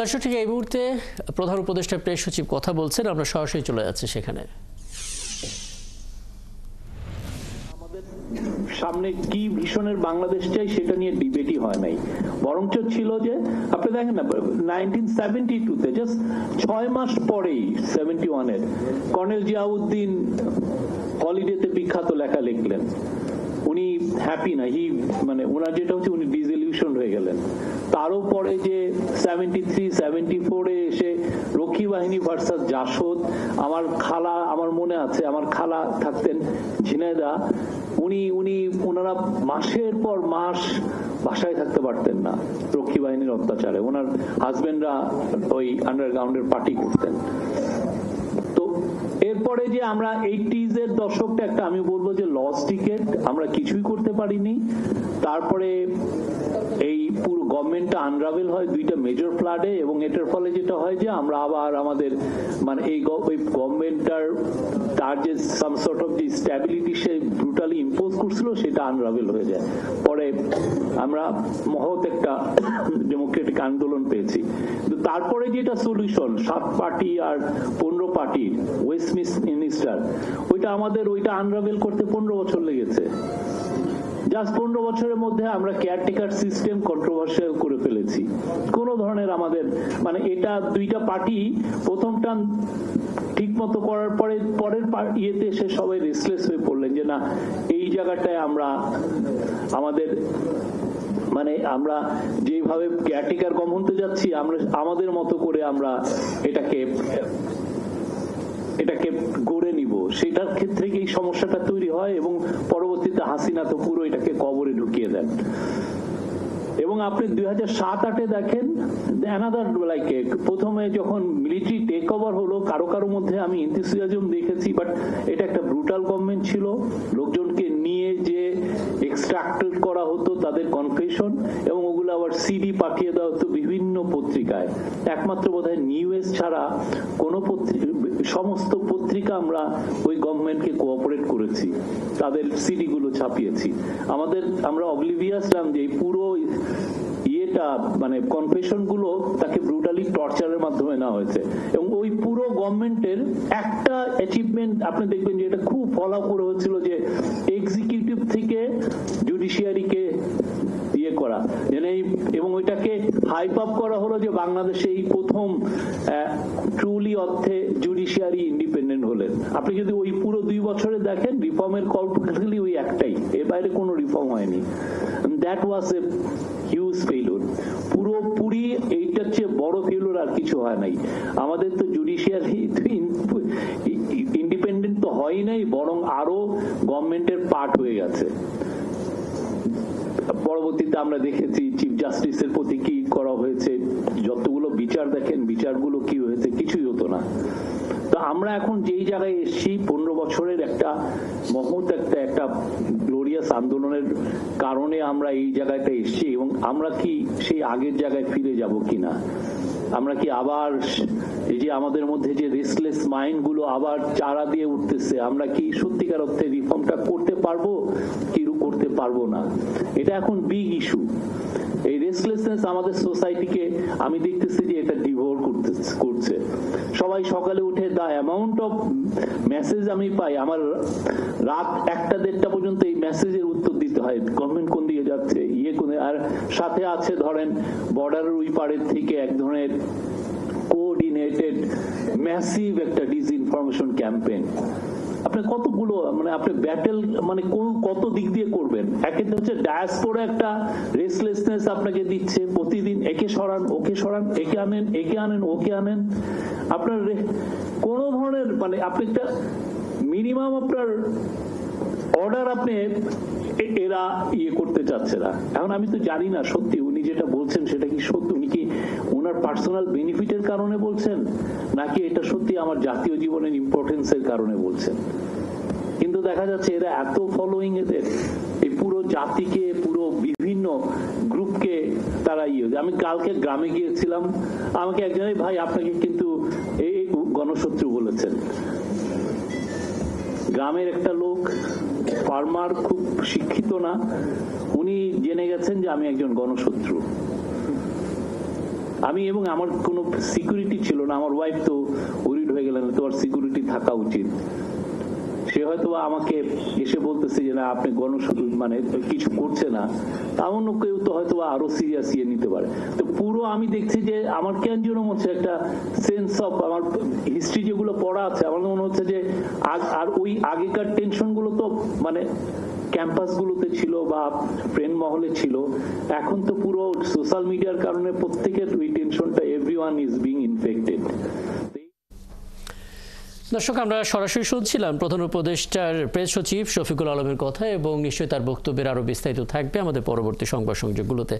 দর্শক, ঠিক এই মুহূর্তে প্রধান উপদেষ্টা প্রেস সচিব কথা বলছেন, আমরা সরাসরি চলে যাচ্ছি সেখানে। আমাদের সামনে কি ভিশনের বাংলাদেশ চাই সেটা নিয়ে ডিবেটই হয় নাই, বরঞ্চ ছিল যে আপনি দেখেন না 1972-তে জাস্ট 6 মাস পরেই 71-এর কর্নেল জিয়াউদ্দিন হলিডেতে বিখ্যাত লেখা লিখলেন। উনি হ্যাপি না, মানে ওনার যেটা হচ্ছে উনি ডিসইলিউশন হয়ে গেলেন। তারও পরে যে 73-74-এ এসে রক্ষী বাহিনী ভার্সাস জাসদ, আমার মনে আছে আমার খালা থাকতেন ঝিনাইদা, ওনারা মাসের পর মাস বাসায় থাকতে পারতেন না রক্ষী বাহিনীর অত্যাচারে। ওনার হাজবেন্ডরা ওই আন্ডারগ্রাউন্ডের পার্টি করতেন। তো এরপরে যে আমরা 80s-এর দশকটা একটা আমি বলবো যে লস টিকেট, আমরা কিছুই করতে পারিনি। তারপরে এই পুরো গভর্নমেন্টটা আনরাভেল হয় দুইটা মেজর ফ্লাডে, এবং এটার ফলে যেটা হয় যে আমরা আবার আমাদের মানে এই গভর্নমেন্টটার তার যে সাম সর্ট অফ যে স্ট্যাবিলিটি সে ব্রুটালি ইম্পোজ করছিল সেটা আনরাভেল হয়ে যায়। পরে আমরা মহৎ একটা ডেমোক্রেটিক আন্দোলন পেয়েছি। তারপরে যেটা সলিউশন 7 পার্টি আর 15 পার্টি ওয়েস্টমিনিস্টার, ওইটা আনরাভেল করতে 15 বছর লেগেছে। জাস্ট 15 বছরের মধ্যে আমরা কেয়ারটেকার সিস্টেম কন্ট্রোভার্সিয়াল করে ফেলেছি। কোন ধরনের আমাদের মানে এটা দুইটা পার্টি প্রথমটা ঠিক মতো করার পরে পরের ইয়েতে এসে সবাই রেস্টলেস হয়ে পড়লেন যে না, এই জায়গাটায় আমরা আমাদের মানে আমরা যেভাবে কেয়ারটেকার গভর্নমেন্টে যাচ্ছি আমরা আমাদের মতো করে আমরা এটাকে গড়ে নিব, সেটার ক্ষেত্রে এই সমস্যাটা তৈরি হয় এবং পরবর্তীতে হাসিনা তো পুরো এটাকে কবরে ঢুকিয়ে দেন। এবং আপনি 2007-08-এ দেখেন প্রথমে যখন মিলিটারি টেক ওভার হলো, কারো মধ্যে আমি এনথুসিয়াজম দেখেছি, বাট এটা একটা ব্রুটাল গভর্নমেন্ট ছিল। লোকজনকে নিয়ে যে এক্সট্রাক্টেড করা হতো তাদের কনফেশন, এবং ওগুলো আবার সিডি পাঠিয়ে দেওয়া হতো বিভিন্ন পত্রিকায়। একমাত্র বোধহয় নিউজ ছাড়া কোনো সমস্ত পত্রিকা আমরা ওই গভর্নমেন্টকে কোঅপারেট করেছি, তাদের সিডি গুলো ছাপিয়েছি। আমরা অবলিভিয়াস ছিলাম যে পুরো ইয়েটা মানে কনফেশন গুলো তাকে ব্রুটালি টর্চারের মাধ্যমে নেওয়া হয়েছে। এবং ওই পুরো গভর্নমেন্টের একটা অ্যাচিভমেন্ট আপনি দেখবেন যে এটা খুব ফলো করে হচ্ছিল যে এক্সিকিউটিভ থেকে জুডিশিয়ারিকে ইয়ে করা, এবং ওইটাকে হাইপ আপ করা হলো যে বাংলাদেশে এই প্রথম ট্রুলি অর্থে জুডিশিয়ারি ইন্ডিপেন্ডেন্ট হলেন। আপনি যদি ওই পুরো 2 বছরে দেখেন রিফর্মের কল প্র্যাকটিক্যালি ওই একটাই, এর বাইরে কোনো রিফর্ম হয়নি। That was a huge failure. পুরোপুরি এইটার চেয়ে বড় ফেইলিউর আর কিছু হয় নাই। আমাদের তো জুডিশিয়ারি ইন্ডিপেন্ডেন্ট তো হয় নাই, বরং আরো গভর্নমেন্টের পার্ট হয়ে গেছে। পরবর্তীতে আমরা দেখেছি চিফ জাস্টিসের প্রতি কি করা হয়েছে, যতগুলো বিচার দেখেন বিচারগুলো কি হয়েছে, কিছুই হতো না। তো আমরা এখন যেই জায়গায় এসেছি 15 বছরের একটা মহৎ একটা গ্লোরিয়াস আন্দোলনের কারণে আমরা এই জায়গাটা এসেছি, এবং আমরা কি সেই আগের জায়গায় ফিরে যাব কিনা, আমরা কি আবার এই যে আমাদের মধ্যে যে রেস্টলেস মাইন্ড গুলো আবার চারা দিয়ে উঠতেছে, আমরা কি সত্যিকার অর্থে রিফর্মটা করতে পারবো কি করতে পারবো না, এটা এখন বিগ ইস্যু। এই রেস্টলেসনেস আমাদের সোসাইটিকে আমি দেখতেছি যে এটা ডিভোর করছে। সবাই সকালে উঠে দা অ্যামাউন্ট অফ মেসেজ আমি পাই, আমার রাত 1টা-1:30 পর্যন্ত এই মেসেজের উত্তর দিতে হয়, গভর্নমেন্ট কোন দিকে যাচ্ছে, ইয়ে কোন, আর সাথে আছে ধরেন বর্ডারের ওই পারের থেকে এক ধরনের কোঅর্ডিনেটেড ম্যাসিভ একটা ডিসইনফরমেশন ক্যাম্পেইন। আপনি কতগুলো মানে আপনি ব্যাটেল মানে কত দিক দিয়ে করবেন। একটা হচ্ছে ডায়াসপোরা একটা রেস্টলেসনেস আপনাকে দিচ্ছে, প্রতিদিন একে সরান ওকে সরান, একে আনেন ওকে আনেন। আপনার কোন ধরনের মানে আপনি একটা মিনিমাম আপনার অর্ডার আপনি এরা ইয়ে করতে চাচ্ছে না। এখন আমি তো জানি না সত্যি উনি যেটা বলছেন সেটা কি সত্যি, উনি কি ওনার পার্সোনাল বেনিফিটের কারণে বলছেন নাকি এটা সত্যি আমার জাতীয় জীবনের ইম্পর্টেন্সের কারণে বলছেন। কিন্তু দেখা যাচ্ছে এরা এত ফলোইং, এদের এই পুরো জাতিকে পুরো বিভিন্ন গ্রুপকে তারা আমি কালকে গ্রামে গিয়েছিলাম, আমাকে একজন ভাই আপনাকে কিন্তু এই গণশত্রু বলেছেন। গ্রামের একটা লোক ফার্মার, খুব শিক্ষিত না, উনি জেনে গেছেন যে আমি একজন গণশত্রু। আমি এবং আমার কোনো সিকিউরিটি ছিল না, আমার ওয়াইফ তো ওরিড হয়ে গেলেন, তোমার সিকিউরিটি থাকা উচিত। সে হয়তো আমাকে এসে বলতেছে যে না আপনি মানে কিছু করছে না, এমন কেউ তো হয়তো আরো সিরিয়াস নিতে পারে। তো পুরো আমি দেখছি যে আমার কেন যেন হচ্ছে একটা সেন্স অফ, আমার হিস্ট্রি যেগুলো পড়া আছে আমার মনে হচ্ছে যে আর ওই আগেকার টেনশন গুলো তো মানে ক্যাম্পাস গুলোতে ছিল বা ফ্রেন্ড মহলে ছিল, এখন তো পুরো সোশ্যাল মিডিয়ার কারণে প্রত্যেকের ওই টেনশনটা, এভরিওয়ান ইজ বিং ইনফেক্টেড। দর্শক, আমরা সরাসরি শুনছিলাম প্রধান উপদেষ্টার প্রেস সচিব শফিকুল আলমের কথা, এবং নিশ্চয়ই তার বক্তব্যের আরও বিস্তারিত থাকবে আমাদের পরবর্তী সংবাদ সংযোগগুলোতে।